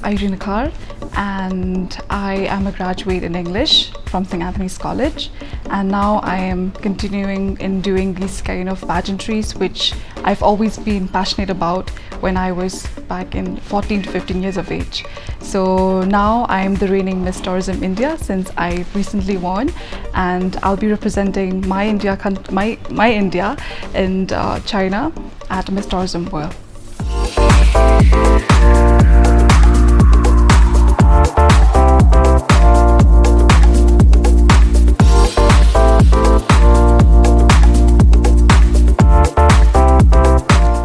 Irene Dkhar, and I am a graduate in English from St. Anthony's College, and now I am continuing in doing these kind of pageantries which I've always been passionate about when I was back in 14 to 15 years of age. So now I am the reigning Miss Tourism India since I recently won, and I'll be representing my India in China at Miss Tourism World.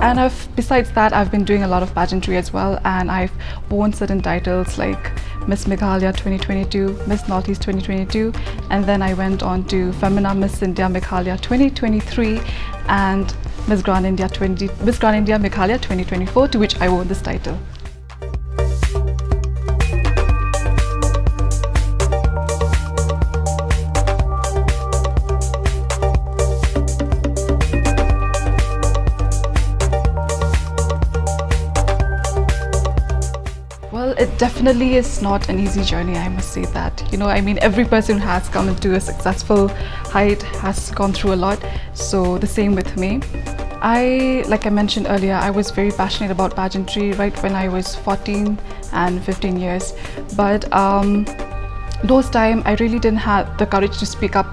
And besides that, I've been doing a lot of pageantry as well, and I've won certain titles like Miss Meghalaya 2022, Miss Northeast 2022, and then I went on to Femina Miss India Meghalaya 2023 and Miss Grand India Meghalaya 2024, to which I won this title. Well, it definitely is not an easy journey, I must say that. Every person who has come into a successful height has gone through a lot, so the same with me. Like I mentioned earlier, I was very passionate about pageantry right when I was 14 and 15 years, but those times I really didn't have the courage to speak up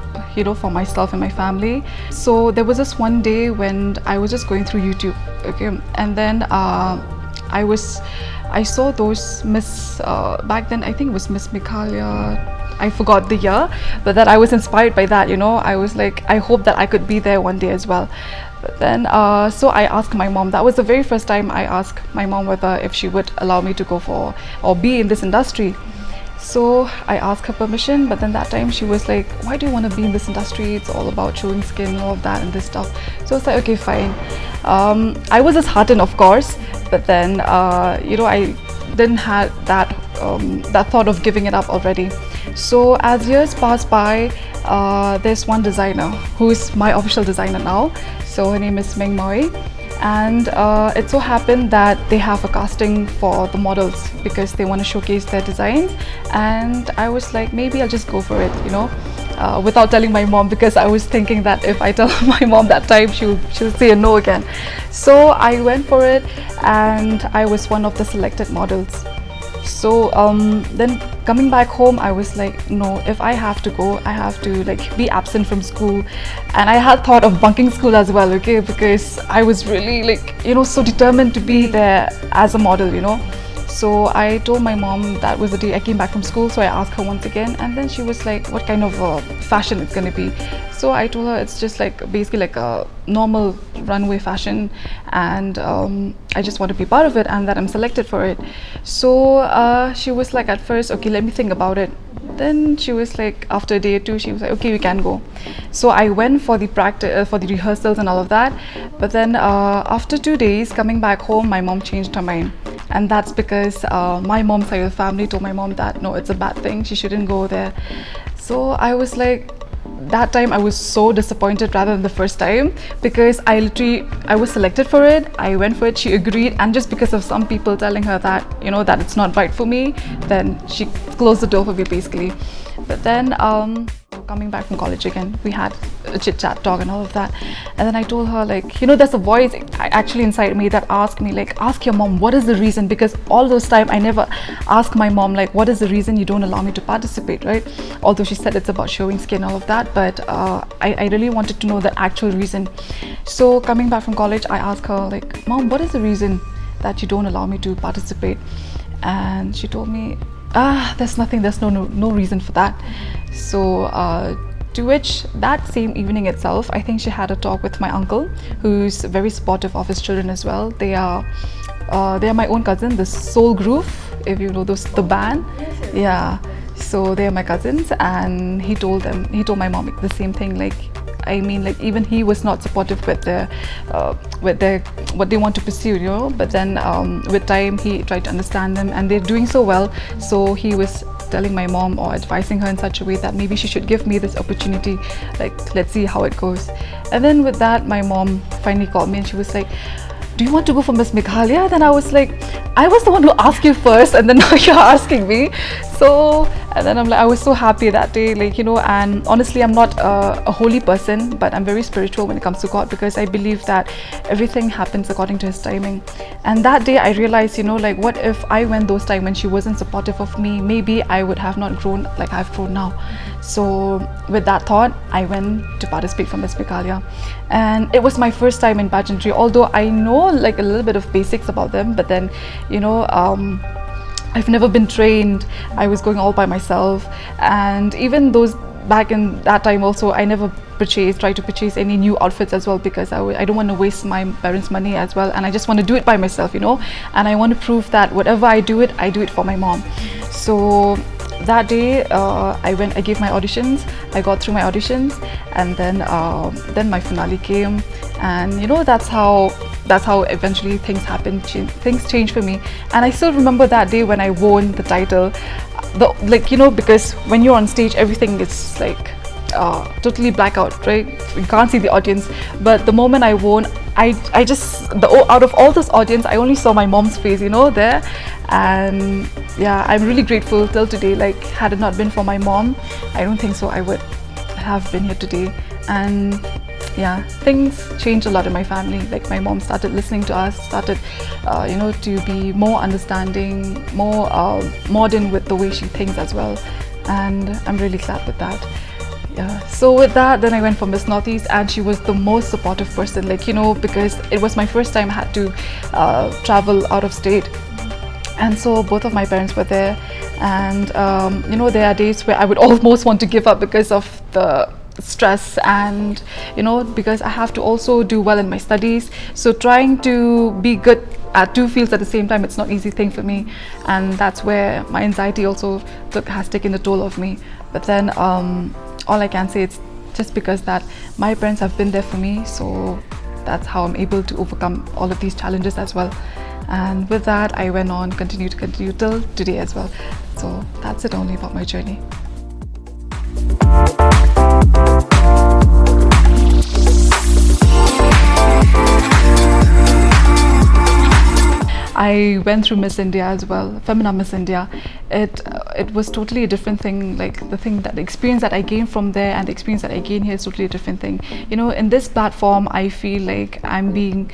for myself and my family. So there was this one day when I was just going through YouTube, okay, and then I saw those Miss, back then I think it was Miss Meghalaya, I forgot the year, but that I was inspired by that, I was like, I hope that I could be there one day as well. But then, so I asked my mom, that was the very first time I asked my mom whether if she would allow me to go for or be in this industry. So I asked her permission, but then that time she was like, why do you want to be in this industry? It's all about showing skin and all of that and this stuff. So I was like, okay, fine. I was disheartened, of course, but then, I didn't have that thought of giving it up already. So as years passed by, there's one designer who is my official designer now. So her name is Ming Moi. And it so happened that they have a casting for the models because they want to showcase their designs, and I was like, maybe I'll just go for it, without telling my mom, because I was thinking that if I tell my mom that time, she'll say no again. So I went for it, and I was one of the selected models. So then coming back home, I was like, no, if I have to go, I have to be absent from school. And I had thought of bunking school as well, okay, because I was really so determined to be there as a model, So I told my mom that was the day I came back from school, so I asked her once again, and then she was like, what kind of fashion it's going to be? So I told her it's just basically a normal runway fashion, and I just want to be part of it and that I'm selected for it. So she was like, at first, okay, let me think about it. Then she was like, after a day or two, she was like, okay, we can go. So I went for the practice, for the rehearsals and all of that. But then after 2 days, coming back home, my mom changed her mind. And that's because my mom's side of the family told my mom that, no, it's a bad thing, she shouldn't go there. So I was like, that time I was so disappointed rather than the first time, because I was selected for it, I went for it, she agreed, and just because of some people telling her that, that it's not right for me, then she closed the door for me basically. But then coming back from college again, we had a chit chat talk and all of that, and then I told her there's a voice actually inside me that asked me ask your mom what is the reason, because all those time I never asked my mom what is the reason you don't allow me to participate, right? Although she said it's about showing skin and all of that, but I really wanted to know the actual reason. So coming back from college, I asked her mom, what is the reason that you don't allow me to participate? And she told me, there's nothing, there's no reason for that. So to which that same evening itself, I think she had a talk with my uncle, who's very supportive of his children as well. They are my own cousin, the Soul Groove, if you know the band. Yeah, so they are my cousins, and he told my mom the same thing, even he was not supportive with what they want to pursue, but then with time he tried to understand them, and they're doing so well, so he was telling my mom or advising her in such a way that maybe she should give me this opportunity, let's see how it goes. And then with that, my mom finally called me and she was like, do you want to go for Miss Meghalaya? Then I was like, I was the one who asked you first, and then now you're asking me. So, and then I'm like, I was so happy that day, like, you know. And honestly, I'm not a holy person, but I'm very spiritual when it comes to God, because I believe that everything happens according to His timing. And that day I realized, you know, like, what if I went those time when she wasn't supportive of me? Maybe I would have not grown like I've grown now. So with that thought, I went to participate for Miss Meghalaya, and it was my first time in pageantry. Although I know like a little bit of basics about them, but then, you know, I've never been trained. I was going all by myself, and even those back in that time also, I never try to purchase any new outfits as well, because I don't want to waste my parents' money as well, and I just want to do it by myself, you know. And I want to prove that whatever I do it for my mom. So that day I gave my auditions, I got through my auditions, and then my finale came, and you know, that's how eventually things happened. Things changed for me. And I still remember that day when I won the title, like, you know, because when you're on stage, everything is like totally blackout, right? You can't see the audience. But the moment I won, I just, out of all this audience, I only saw my mom's face, you know, there. And yeah, I'm really grateful till today. Like, had it not been for my mom, I don't think so I would have been here today. And yeah, things changed a lot in my family. Like, my mom started listening to us, started you know, to be more understanding, more modern with the way she thinks as well. And I'm really glad with that. Yeah. So with that, then I went for Miss Northeast, and she was the most supportive person, like, you know, because it was my first time I had to travel out of state. And so both of my parents were there, and you know, there are days where I would almost want to give up because of the stress, and you know, because I have to also do well in my studies. So trying to be good at two fields at the same time, it's not an easy thing for me, and that's where my anxiety also has taken the toll of me. But then all I can say, it's just because that my parents have been there for me, so that's how I'm able to overcome all of these challenges as well. And with that, I went on, continue till today as well. So that's it only about my journey. I went through Miss India as well, Femina Miss India. It was totally a different thing. Like, the experience that I gained from there and the experience that I gained here is totally a different thing. You know, in this platform, I feel like I'm being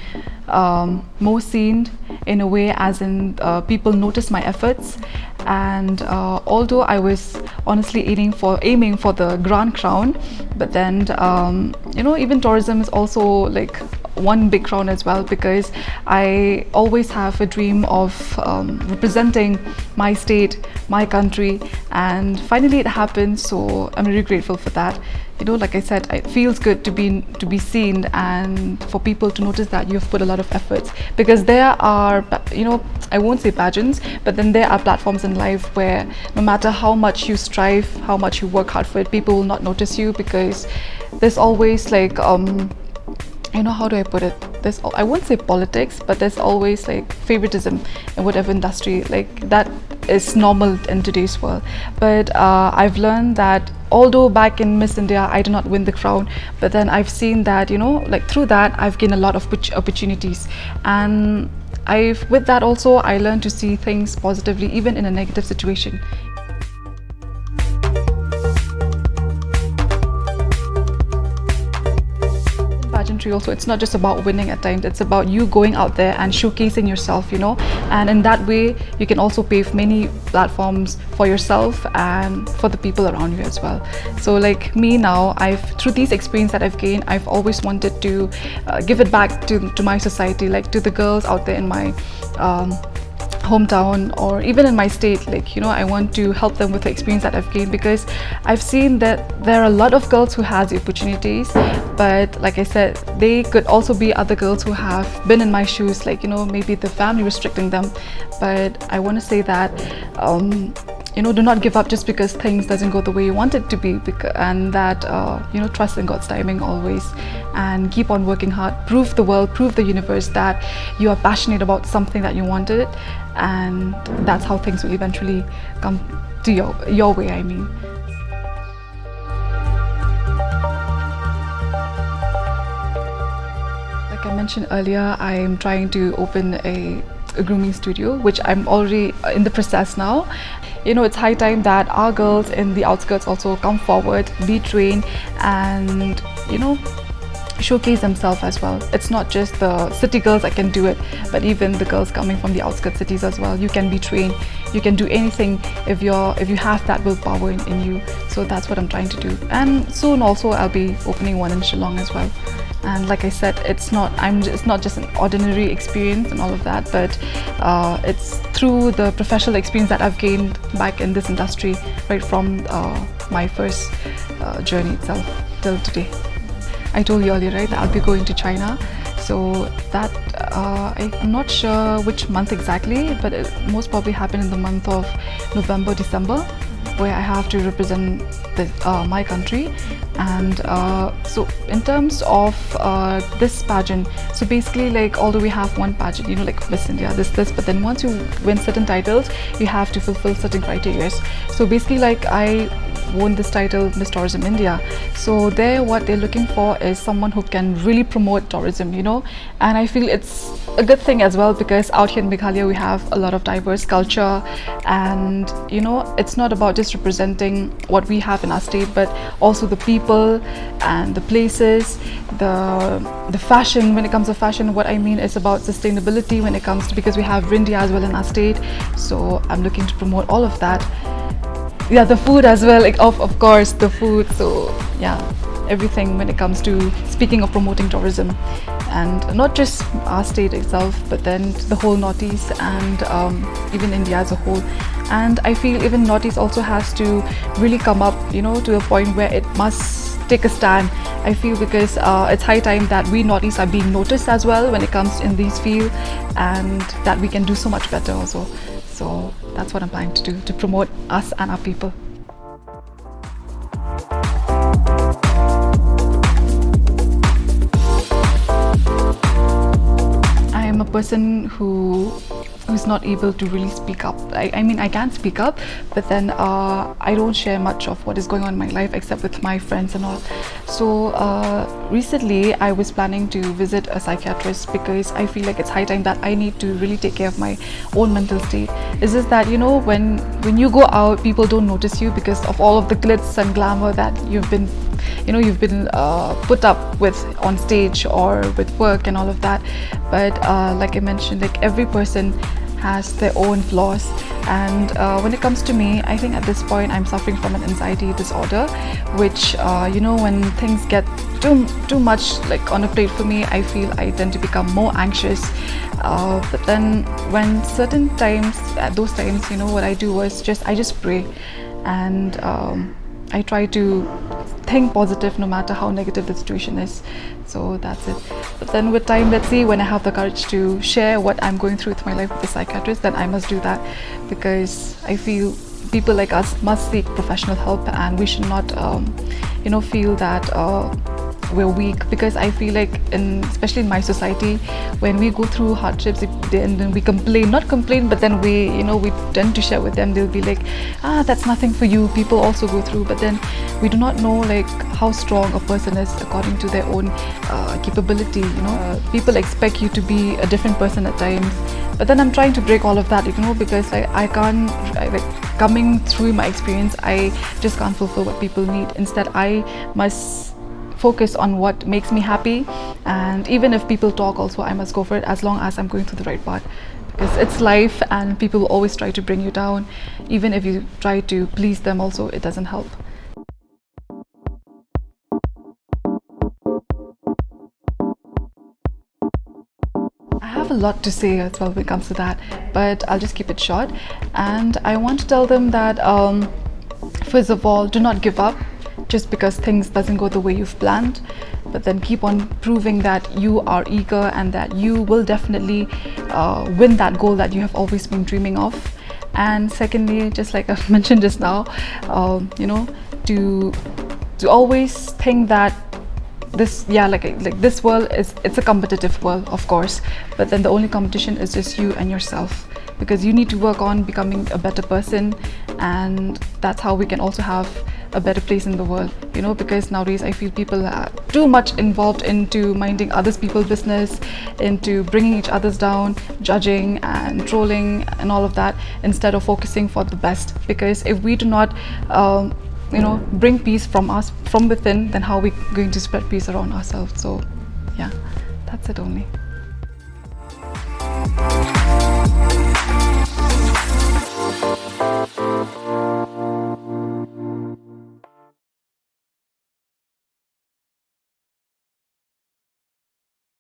more seen in a way, as in people notice my efforts. And although I was honestly aiming for the Grand Crown, but then you know, even tourism is also like one big crown as well, because I always have a dream of representing my state, my country, and finally it happened. So I'm really grateful for that. You know, like I said, it feels good to be seen, and for people to notice that you've put a lot of efforts, because there are, you know, I won't say pageants, but then there are platforms in life where no matter how much you strive, how much you work hard for it, people will not notice you, because there's always like you know, how do I put it? I won't say politics, but there's always like favoritism in whatever industry. Like, that is normal in today's world. But I've learned that although back in Miss India I did not win the crown, but then I've seen that, you know, like through that I've gained a lot of opportunities. And with that also, I learned to see things positively, even in a negative situation. Pageantry also, it's not just about winning at times, it's about you going out there and showcasing yourself, you know, and in that way you can also pave many platforms for yourself and for the people around you as well. So like me now, through these experiences that I've gained, I've always wanted to give it back to my society, like to the girls out there in my hometown or even in my state. Like, you know, I want to help them with the experience that I've gained, because I've seen that there are a lot of girls who has the opportunities, but like I said, they could also be other girls who have been in my shoes, like, you know, maybe the family restricting them. But I want to say that you know, do not give up just because things doesn't go the way you want it to be, and that you know, trust in God's timing always, and keep on working hard. Prove the world, prove the universe that you are passionate about something that you wanted, and that's how things will eventually come to your way, I mean. Like I mentioned earlier, I'm trying to open a grooming studio, which I'm already in the process now. It's high time that our girls in the outskirts also come forward, be trained, and showcase themselves as well. It's not just the city girls that can do it, but even the girls coming from the outskirts cities as well. You can be trained, you can do anything if you have that willpower in you. So that's what I'm trying to do. And soon also I'll be opening one in Shillong as well. And like I said, it's not just an ordinary experience and all of that, but it's through the professional experience that I've gained back in this industry, right from my first journey itself till today. I told you earlier, right, that I'll be going to China. So that I'm not sure which month exactly, but it most probably happen in the month of November, December, where I have to represent my country. And so in terms of this pageant, so basically, like, although we have one pageant, like Miss India, this, but then once you win certain titles, you have to fulfill certain criteria. So basically, like, I won this title, Miss Tourism India. So there, what they're looking for is someone who can really promote tourism, and I feel it's a good thing as well, because out here in Meghalaya we have a lot of diverse culture, and it's not about just representing what we have in our state, but also the people and the places, the fashion. When it comes to fashion, what I mean is about sustainability when it comes to, because we have Rindia as well in our state, so I'm looking to promote all of that. Yeah, the food as well, like of course the food. So yeah, everything when it comes to speaking of promoting tourism, and not just our state itself, but then the whole Northeast and even India as a whole. And I feel even Northeast also has to really come up, to a point where it must take a stand. I feel, because it's high time that we Northeast are being noticed as well when it comes in these fields, and that we can do so much better also. So that's what I'm planning to do, to promote us and our people. I am a person who's not able to really speak up. I mean, I can speak up, but then I don't share much of what is going on in my life except with my friends and all. So recently I was planning to visit a psychiatrist, because I feel like it's high time that I need to really take care of my own mental state. It's just that when you go out, people don't notice you because of all of the glitz and glamour that you've been put up with on stage or with work and all of that. But like I mentioned, like, every person has their own flaws, and when it comes to me, I think at this point I'm suffering from an anxiety disorder, which when things get too much like on a plate for me, I feel I tend to become more anxious. But then when at those times, what I do was I just pray, and I try to think positive no matter how negative the situation is. So that's it. But then with time, let's see, when I have the courage to share what I'm going through with my life with the psychiatrist, then I must do that, because I feel people like us must seek professional help, and we should not feel that we're weak, because I feel like especially in my society, when we go through hardships, then we not complain, but then we tend to share with them. They'll be like, that's nothing for you, people also go through. But then we do not know like how strong a person is according to their own capability. People expect you to be a different person at times, but then I'm trying to break all of that, because I can't, coming through my experience, I just can't fulfill what people need. Instead, I must focus on what makes me happy, and even if people talk also, I must go for it, as long as I'm going through the right path, because it's life and people will always try to bring you down. Even if you try to please them also, it doesn't help. I have a lot to say as well when it comes to that, but I'll just keep it short. And I want to tell them that first of all, do not give up just because things doesn't go the way you've planned, but then keep on proving that you are eager and that you will definitely win that goal that you have always been dreaming of. And secondly, just like I've mentioned just now, to always think that this world it's a competitive world, of course, but then the only competition is just you and yourself, because you need to work on becoming a better person, and that's how we can also have a better place in the world, you know, because nowadays I feel people are too much involved into minding others people's business, into bringing each others down, judging and trolling and all of that, instead of focusing for the best. Because if we do not you know, bring peace from us, from within, then how are we going to spread peace around ourselves? So yeah, that's it only.